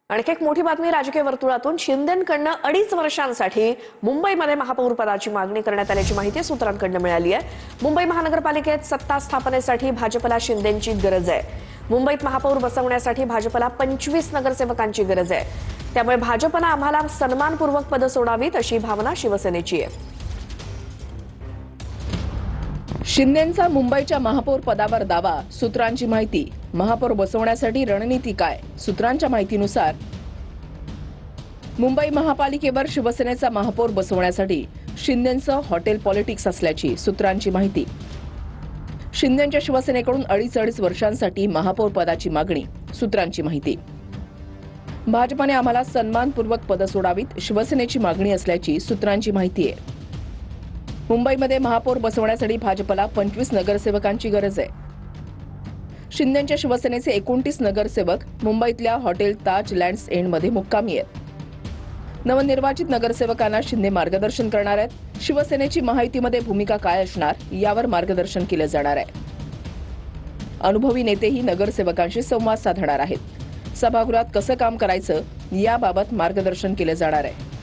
आणखी एक मोठी बातमी राजकीय वर्तुळातून शिंदेंकडनं 2.5 वर्षांसाठी मुंबईमध्ये महापौर पदाची मागणी करण्यात आल्याची माहिती सूत्रांकडून मिळाली आहे। मुंबई महानगरपालिकेत सत्ता स्थापनेसाठी भाजपला शिंदेंची गरज आहे। मुंबईत महापौर बसवण्यासाठी भाजपला 25 नगरसेवकांची गरज आहे। त्यामुळे भाजपनं आम्हाला सन्मानपूर्वक पद सोडावीत अशी भावना शिवसेनेची आहे। शिंदेंचा मुंबईच्या महापौर पदावर दावा, सूत्रांची माहिती। महापौर बसवण्यासाठी रणनीती काय? सूत्रांच्या माहितीनुसार मुंबई महापालिकेवर शिवसेनेचा महापौर बसवण्यासाठी शिंदेंचं हॉटेल पॉलिटिक्स असल्याची सूत्रांची माहिती। शिंदेंच्या शिवसेनेकडून 2.5 वर्षांसाठी महापौर पदाची मागणी, सूत्रांची माहिती। भाजपने आम्हाला सन्मानपूर्वक पद सोडावीत शिवसेनेची मागणी असल्याची सूत्रांची माहिती आहे। मुंबईमध्ये महापौर बसवण्यासाठी भाजपला 25 नगरसेवकांची गरज आहे। शिंदेंच्या शिवसेनेचे 29 नगरसेवक मुंबईतल्या हॉटेल ताज लँड्स एंडमध्ये मुक्कामी आहेत। नवनिर्वाचित नगरसेवकांना शिंदे मार्गदर्शन करणार आहेत। शिवसेनेची महायुतीमध्ये भूमिका काय असणार यावर मार्गदर्शन केलं जाणार आहे। अनुभवी नेतेही नगरसेवकांशी संवाद साधणार आहेत। सभागृहात कसं काम करायचं याबाबत मार्गदर्शन केलं जाणार आहे।